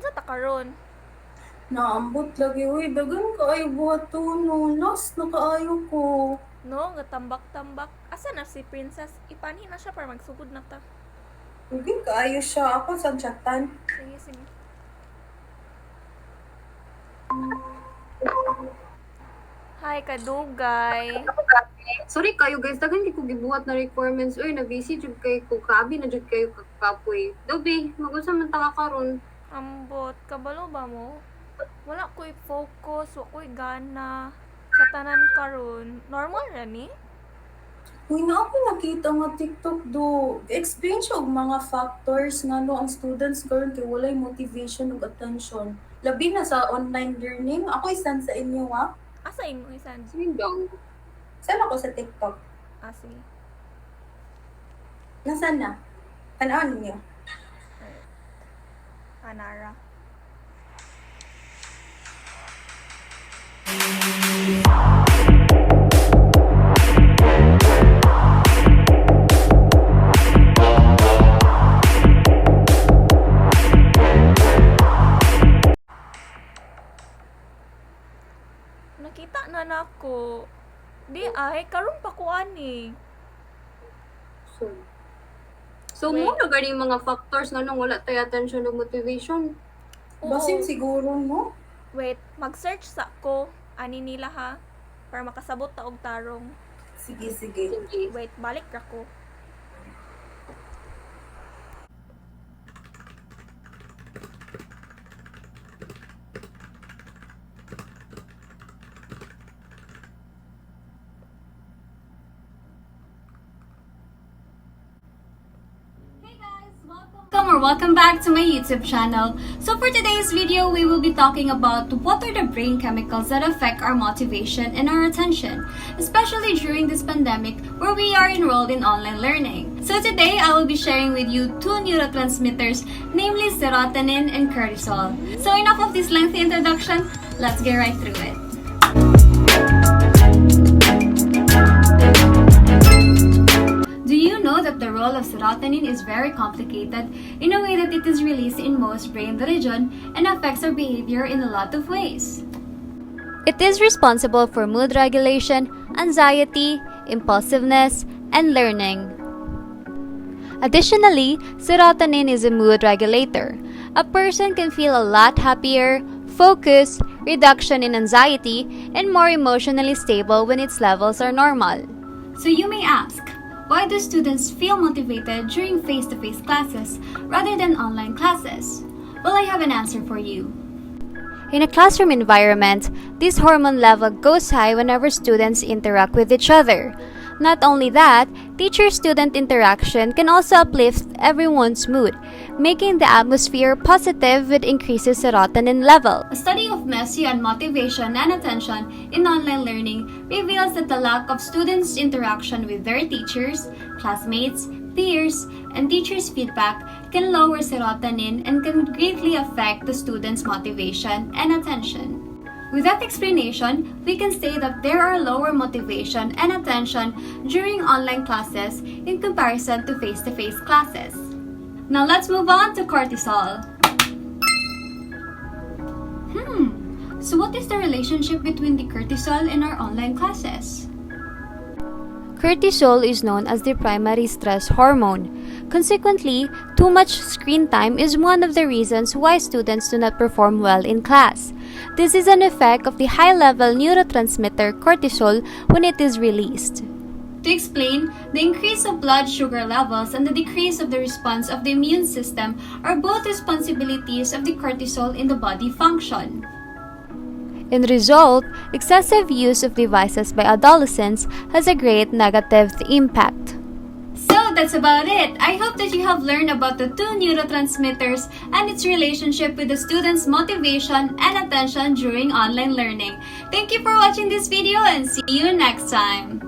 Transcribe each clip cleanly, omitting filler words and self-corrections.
Unsa ta karon? Naambot lagi, uy, dagan kaayo buhaton no. Last na kaayo ko. No, gatambak-tambak. Asa na si Princess? Ipanhi na siya para magsugod na ta. Hindi kaayo siya. Ako sa chatan. Sige, sige. Hi, kadugay. Sorry kayo guys, daghan di ko gibuhat na requirements. Uy, na-busy jud kay ko, kabi na jud kayo kakapoy. Dobi, mag-unsa man ta karon? Ambot, kabalo ba mo? Wala ko'y focus, wala ko'y gana. Sa tanan karon, normal ra ni? Uy, na ako nakita nga TikTok do. Explain siya og mga factors nga no ang students karon kay walay motivation ug attention. Labi na sa online learning. Ako isan sa inyo ha. Asa imo isan? Sige daw. Saan ako sa TikTok? Sige. Nasaan na? Tanaan niyo. Anara. Nakita na nako. Di ay, karon pa ko ani. So Wait. mo na gani mga factors nga nung wala tay attention ug motivation. Basin siguro no? Wait, mag-search sa ko. Ani nila ha. Para makasabot ta og tarong. Sige, sige. Sige. Wait, balik ra ko. Welcome back to my YouTube channel. So for today's video, we will be talking about what are the brain chemicals that affect our motivation and our attention, especially during this pandemic where we are enrolled in online learning. So today, I will be sharing with you two neurotransmitters, namely serotonin and cortisol. So enough of this lengthy introduction, let's get right through it. Do you know that the role of serotonin is very complicated in a way that it is released in most brain region and affects our behavior in a lot of ways? It is responsible for mood regulation, anxiety, impulsiveness, and learning. Additionally, serotonin is a mood regulator. A person can feel a lot happier, focused, reduction in anxiety, and more emotionally stable when its levels are normal. So you may ask, why do students feel motivated during face-to-face classes rather than online classes? Well, I have an answer for you. In a classroom environment, this hormone level goes high whenever students interact with each other. Not only that, teacher-student interaction can also uplift everyone's mood, making the atmosphere positive with increases serotonin level. A study of Messi on motivation and attention in online learning reveals that the lack of students' interaction with their teachers, classmates, peers, and teachers' feedback can lower serotonin and can greatly affect the students' motivation and attention. With that explanation, we can say that there are lower motivation and attention during online classes in comparison to face-to-face classes. Now let's move on to cortisol. So what is the relationship between the cortisol and our online classes? Cortisol is known as the primary stress hormone. Consequently, too much screen time is one of the reasons why students do not perform well in class. This is an effect of the high-level neurotransmitter cortisol when it is released. To explain, the increase of blood sugar levels and the decrease of the response of the immune system are both responsibilities of the cortisol in the body function. In result, excessive use of devices by adolescents has a great negative impact. So that's about it. I hope that you have learned about the two neurotransmitters and its relationship with the students' motivation and attention during online learning. Thank you for watching this video and see you next time.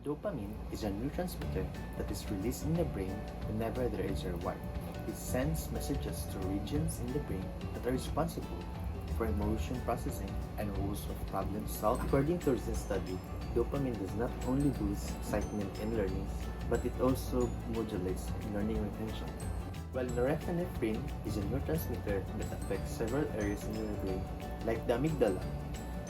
Dopamine is a neurotransmitter that is released in the brain whenever there is a reward. It sends messages to regions in the brain that are responsible for emotion processing and rules of problem solving. According to a recent study, dopamine does not only boost excitement in learning, but it also modulates learning retention. While norepinephrine is a neurotransmitter that affects several areas in your brain, like the amygdala,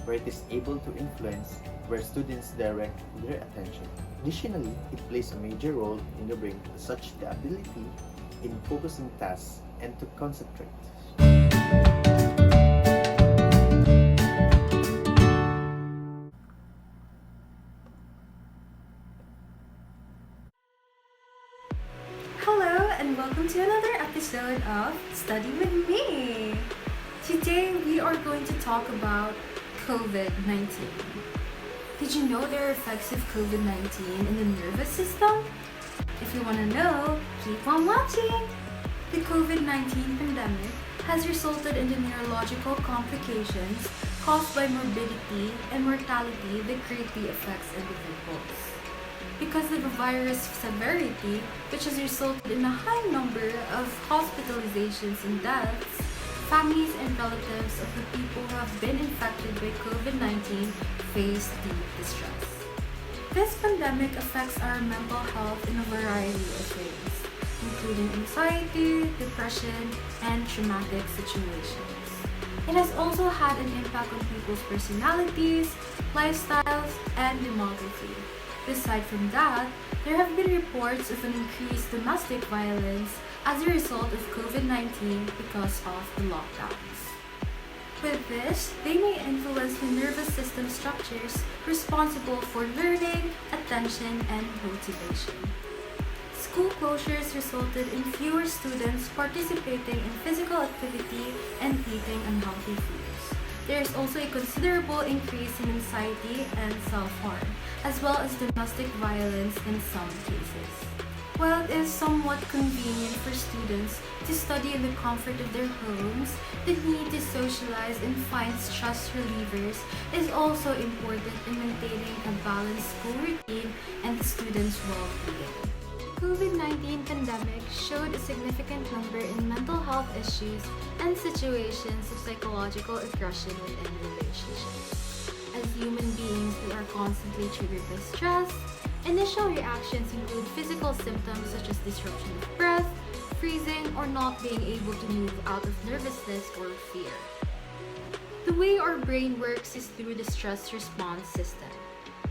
where it is able to influence where students direct their attention. Additionally, it plays a major role in the brain, such the ability in focusing tasks and to concentrate. Hello and welcome to another episode of Study with Me. Today we are going to talk about COVID-19. Did you know there are effects of COVID-19 in the nervous system? If you want to know, keep on watching! The COVID-19 pandemic has resulted in the neurological complications caused by morbidity and mortality that greatly affects individuals. Because of the virus severity, which has resulted in a high number of hospitalizations and deaths, families and relatives of the people who have been infected by COVID-19 face deep distress. This pandemic affects our mental health in a variety of ways, including anxiety, depression, and traumatic situations. It has also had an impact on people's personalities, lifestyles, and demography. Aside from that, there have been reports of an increased domestic violence as a result of COVID-19 because of the lockdowns. With this, they may influence the nervous system structures responsible for learning, attention, and motivation. School closures resulted in fewer students participating in physical activity and eating unhealthy foods. There is also a considerable increase in anxiety and self-harm, as well as domestic violence in some cases. While it is somewhat convenient for students to study in the comfort of their homes, the need to socialize and find stress relievers is also important in maintaining a balanced school routine and the students' well-being. COVID-19 pandemic showed a significant number in mental health issues and situations of psychological aggression within relationships. As human beings, we are constantly triggered by stress. Initial reactions include physical symptoms such as disruption of breath, freezing, or not being able to move out of nervousness or fear. The way our brain works is through the stress response system.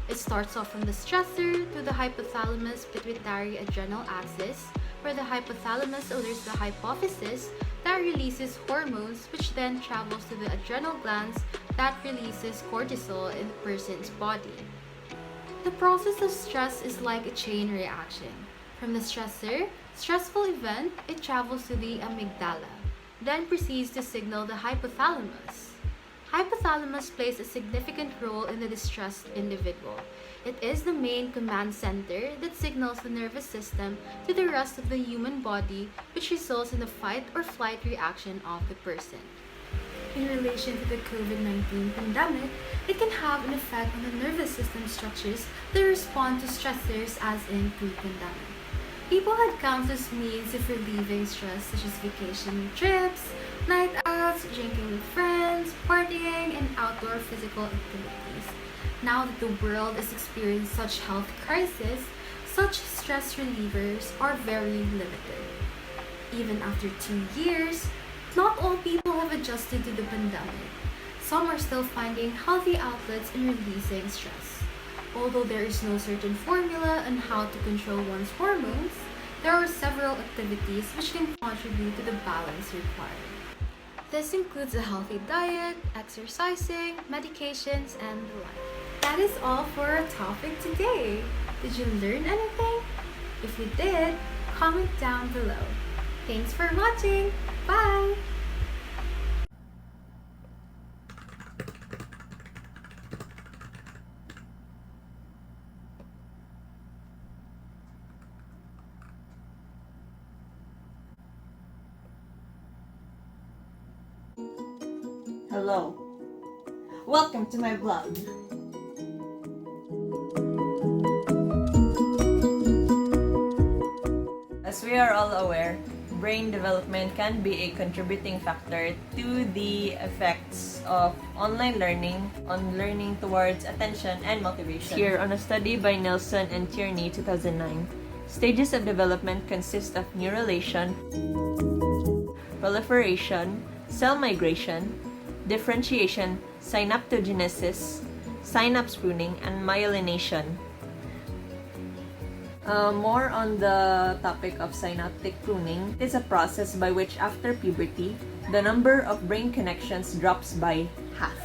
It starts off from the stressor to the hypothalamus pituitary adrenal axis, where the hypothalamus alerts the hypophysis that releases hormones, which then travels to the adrenal glands that releases cortisol in the person's body. The process of stress is like a chain reaction. From the stressful event, it travels to the amygdala, then proceeds to signal the hypothalamus. Hypothalamus plays a significant role in the distressed individual. It is the main command center that signals the nervous system to the rest of the human body, which results in the fight or flight reaction of the person. In relation to the COVID-19 pandemic, it can have an effect on the nervous system structures that respond to stressors as in pre-pandemic. People had countless means of relieving stress, such as vacation trips, night outs, drinking with friends, partying, and outdoor physical activities. Now that the world is experiencing such health crisis, such stress relievers are very limited. Even after 2 years, not all people have adjusted to the pandemic. Some are still finding healthy outlets in releasing stress. Although there is no certain formula on how to control one's hormones, there are several activities which can contribute to the balance required. This includes a healthy diet, exercising, medications, and the like. That is all for our topic today. Did you learn anything? If you did, comment down below. Thanks for watching. Bye! Hello. Welcome to my blog. As we are all aware, brain development can be a contributing factor to the effects of online learning on learning towards attention and motivation. Here on a study by Nelson and Tierney 2009, stages of development consist of neurulation, proliferation, cell migration, differentiation, synaptogenesis, synapse pruning, and myelination. More on the topic of synaptic pruning. It is a process by which after puberty, the number of brain connections drops by half.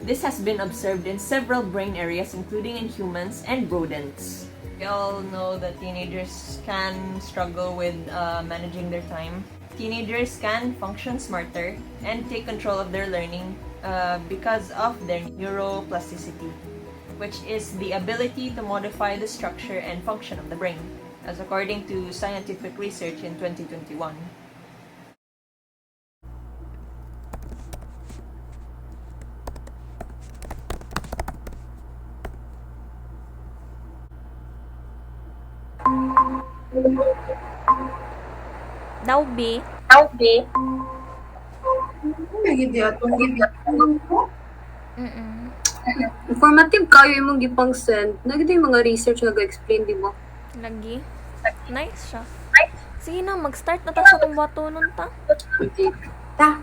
This has been observed in several brain areas, including in humans and rodents. We all know that teenagers can struggle with managing their time. Teenagers can function smarter and take control of their learning because of their neuroplasticity, which is the ability to modify the structure and function of the brain, as according to scientific research in 2021. Daw B. Lagi di atong Informative kayo imong gipang send. Nagito yung mga research nga ga-explain, di ba? Lagi. Nice siya. Sige na, mag-start na ta sa itong bato nun ta. Okay. Ta.